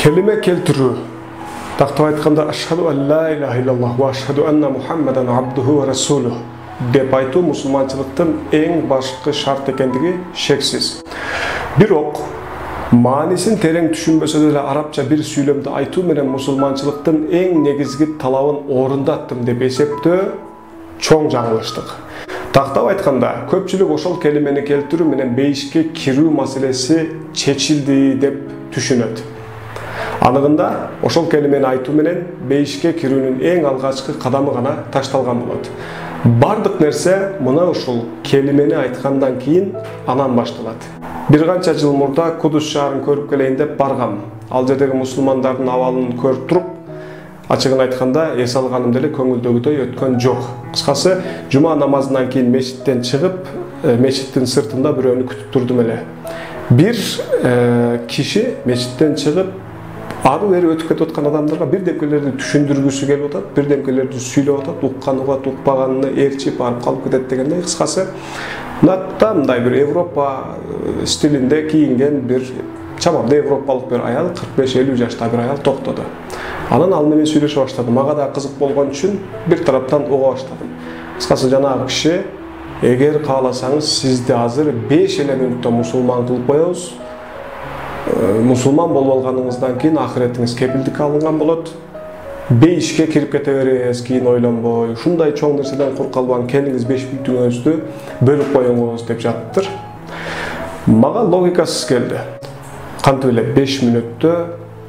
Kelime keltirүү. Тактап айтканда ашхаду ан ла илаха иллаллах ва ашхаду анна Мухаммадан абдуху ва расулух деп айтуу мусулманчылыктын эң башкы шарт экендиги шексиз. Бирок маанисин терең түшүнбөсө деле арабча бир сүйлөмдү айтуу менен мусулманчылыктын эң негизги талабын орундаттым деп эсептөө чоң жаңылыштык. Тактап айтканда көпчүлүк ошол келимени келтирүү менен бейишке кирүү маселеси чечилди деп түшүнөт. Анығында, ошол келимени айтуу менен бейишке кирүүнүн эң алгачкы кадамы гана ташталган болот. Бардык нерсе мына ушул келимени айткандан кийин анан башталат. Бир канча жыл мурда Кудус шаарын көрүп келейин деп баргам. Ал жердеги мусулмандардын абалын көрүп туруп, ачыгын айтканда эс алганым деле көңүлдөгүдөй өткөн жок. Кыскасы, жума намазынан кийин мечиттен чыгып, мечиттин сыртында бирөөнү күтүп турдум эле. Бир киши мечиттен чыгып, ары бери өтүп кетип аткан адамдарга бирдемкелерди түшүндүргүсү келип атат, бирдемкелерди сүйлөп атат, уккан угат, укпаганын ээрчип барып калып кетет дегендей. Кыскасы, мындай бир Европа стилинде кийинген бир чамамда европалык бир аял, 45-50 жашта бир аял токтоду. Анан ал менен сүйлөшө баштады. Мага да кызык болгон үчүн бир тараптан уга баштадым. Кыскасы, жанагы киши: "Эгер кааласаңыз, сизди азыр 5 минутта мусулман кылып коебуз. Мусулман болуп алганыңыздан кийин ахиретиңиз кепилдикке алынган болот. Бейишке кирип кете бересиз, кийин ойлонбой. Ушундай чоң нерседен курк албаган, келиңиз 5 мүнөтүңүздү бөлүп коюңуз" деп жатыптыр. Мага логикасыз келди. Кантип эле 5 мүнөттө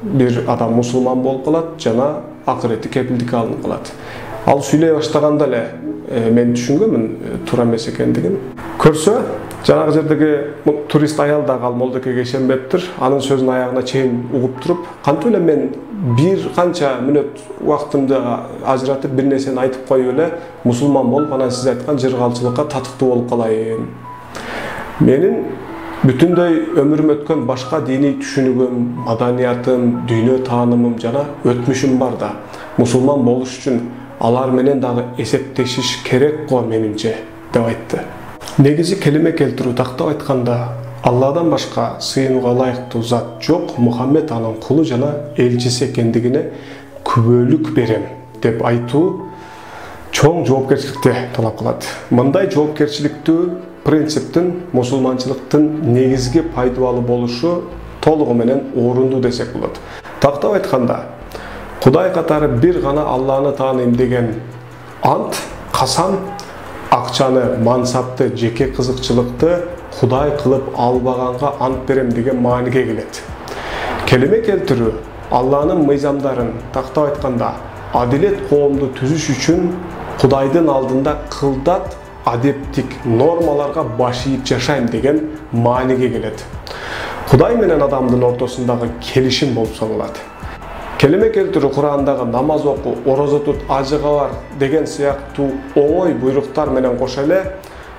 бир адам мусулман болуп калат жана ахирети кепилдикке алынып калат. Ал сүйлөй баштаганда эле мен түшүнгөнмүн туура эмес экендигин. Көрсө, жанагы жердеги турист аял да ал молдокеге ишенбептир. Анын сөзүн аягына чейин угуп туруп, кантип эле мен бир канча мүнөт убактымды ажыратып бир нерсени айтып коюп эле мусулман болуп, анан сиз айткан жыргалчылыкка татыктуу болуп калайын. Менин бүтүндөй өмүрүм өткөн башка диний түшүнүгүм, маданиятым, дүйнө таанымым жана өтмүшүм бар да. Мусулман болуш үчүн алар менен дагы эсептешиш керек го менимче деп айтты. Негизи келиме келтирүү тактап айтканда Алладан башка сыйынууга ылайыктуу зат жок, Мухаммед анын кулу жана элчиси экендигине күбөлүк берем деп айтуу чоң жоопкерчиликти талап кылат. Мындай жоопкерчиликтүү принциптин мусулманчылыктын негизги пайдабалы болушу толугу менен орунду десек болот. Тактап айтканда, Кудай катары бир гана Алланы тааныйм деген ант, касам, акчаны, мансапты, жеке кызыкчылыкты Кудай кылып албаганга ант берем деген мааниге келет. Келиме келтирүү Алланын мыйзамдарын, тактап айтканда, адилет коомду түзүш үчүн Кудайдын алдында кылдат, адептик нормаларга баш ийип жашайм деген мааниге келет. Кудай менен адамдын ортосундагы келишим болуп саналат. Келиме келтирүү Курандагы намаз оку, орозо тут, ажыга бар деген сыяктуу оңой буйруктар менен кошо эле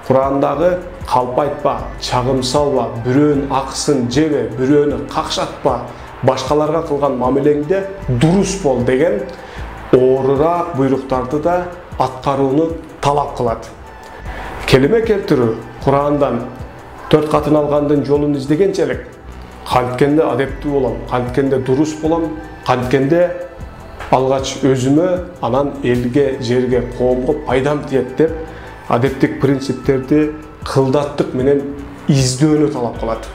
Курандагы калп айтпа, чагым салба, бирөөнүн акысын жебе, бирөөнү какшатпа, башкаларга кылган мамилеңде дурус бол деген оорураак буйруктарды да аткарууну талап кылат. Келиме келтирүү Курандан 4 катын алгандын жолун издегенчелик, канткенде адептүү болом, канткенде дурус болом, канткенде алгач өзүмө, анан элге, жерге, коомго пайдам тиет деп адептик принциптерди кылдаттык менен издөөнү талап кылат.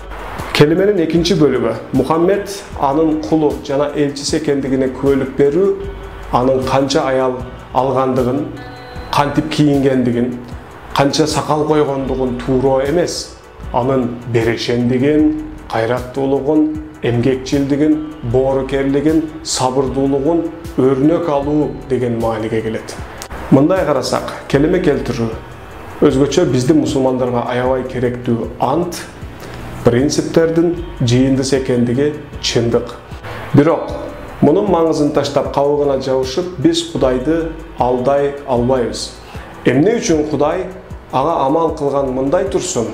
Келименин экинчи бөлүгү Мухаммед анын кулу жана элчиси экендигине күбөлүк берүү, анын канча аял алгандыгын, кантип кийингендигин, канча сакал койгондугун туура эмес, анын берешендигин, кайраттуулугун, эмгекчилдигин, боорукерлигин, сабырдуулугун өрнөк алуу деген мааниге келет. Мындай карасак, келиме келтирүү өзгөчө биздин мусулмандарга аябай керектүү ант, принциптердин жыйындысы экендиги чындык. Бирок, мунун маңызын таштап кабыгына жабышып, биз Кудайды алдай албайбыз. Эмне үчүн Кудай ага амал кылган мындай турсун,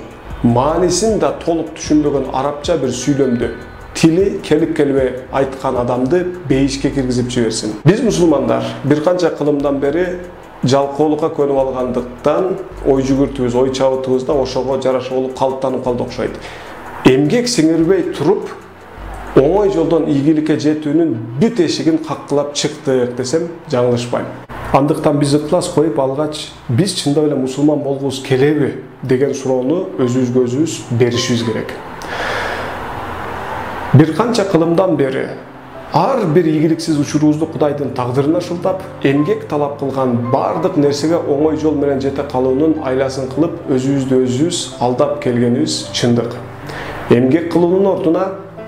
маанисин да толук түшүнбөгөн арабча бир сүйлөмдү, тили келип келбей айткан адамды бейишке киргизип жиберсин. Биз мусулмандар бир канча кылымдан бери жалкоолукка көнүп алгандыктан ой жүгүртүүбүз, ой чабытыбыз да ошого жараша болуп калыптанып калды окшойт. Эмгек сиңирбей туруп, оңой жолдон ийгиликке жетүүнүн бүт эшигин каккылап чыктык десем жаңылышпайм. Андыктан биз ыклас коюп алгач, биз чындап эле мусулман болгубуз келеби деген суроону өзүбүзгө өзүбүз беришибиз керек. Бир канча кылымдан бери ар бир ийгиликсиз учурубузду Кудайдын тагдырына шылтап, эмгек талап кылган бардык нерсеге оңой жол менен жете калуунун айласын кылып, өзүбүздү өзүбүз алдап келгенибиз чындык. Эмгек кылуунун ордуна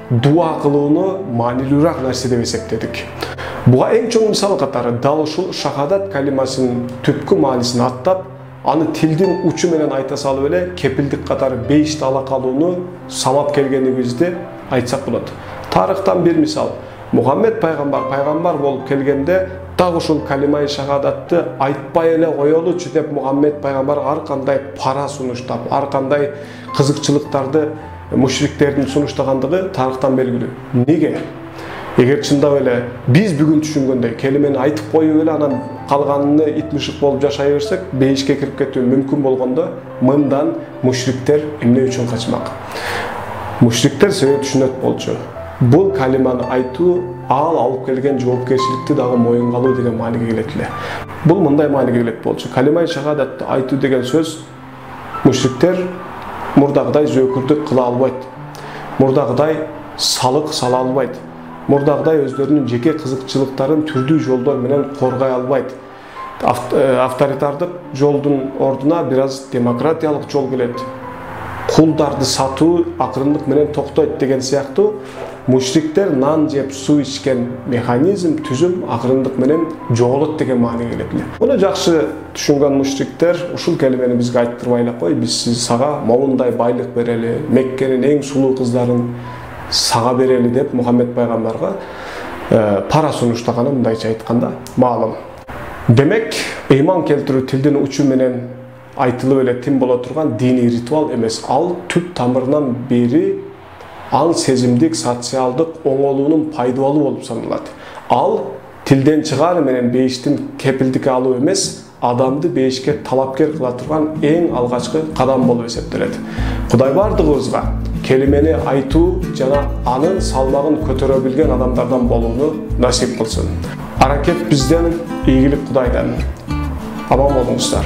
дуа кылууну маанилүүрөөк нерсе деп эсептедик. Буга эң чоң мисал катары дал ушул шахадат калимасынын түпкү маанисин аттап, аны тилдин учу менен айта салып эле кепилдик катары бейишти ала калууну самап келгенибизди айтсак болот. Тарыхтан бир мисал. Мухаммед пайгамбар болуп келгенде так ушул калимаи шахадатты айтпай эле коелучу деп Мухаммед пайгамбар ар кандай пара сунуштап, ар кандай кызыкчылыктарды мушриктердин сунуштагандыгы тарыхтан белгилүү. Неге? Эгер чындап эле биз бүгүн түшүнгөндөй келимени айтып коюп эле анан калганын итмишик болуп жашай берсек, бейишке кирип кетүү мүмкүн болгондо, мындан мушриктер эмне үчүн качмак? Мушриктер себеп түшүнөт болчу. Бул калиманы айтуу ал алып келген жоопкерчиликти дагы моюнга алуу деген мааниге келет эле. Бул мындай мааниге келет болчу. Калимаи шахадатты айтуу деген сөз мушриктер мурдагыдай зөөкүрдүк кыла албайт. Мурдагыдай салык сала албайт. Мурдагыдай өздөрүнүн жеке кызыкчылыктарын түрдүү жолдор менен коргой албайт. Авторитардык жолдун ордуна бир аз демократиялык жол келет. Кулдарды сатуу акырындык менен токтойт деген сыяктуу мушриктер нан жеп суу ичкен механизм, түзүм акырындык менен жоголот деген мааниге келет эле. Муну жакшы түшүнгөн мушриктер ушул келимени бизге айттырбай эле кой, биз сага момундай байлык берели, Меккенин эң сулуу кыздарын сага берели деп Мухаммед пайгамбарга пара сунуштаганы мындайча айтканда маалым. Демек, ыйман келтирүү тилдин учу менен айтылып эле тим боло турган диний ритуал эмес. Ал түп тамырынан бери аң сезимдик, социалдык оңолуунун пайдалуу болуп саналат. Ал тилден чыгары менен бейиштин кепилдикке алуу эмес, адамды бейишке талапкер кыла турган эң алгачкы кадам болуп эсептелет. Кудай бардыгыбызга келимени айтуу жана анын салмагын көтөрө билген адамдардан болууну насип кылсын. Аракет бизден, ийгилик Кудайдан. Аман болуңуздар.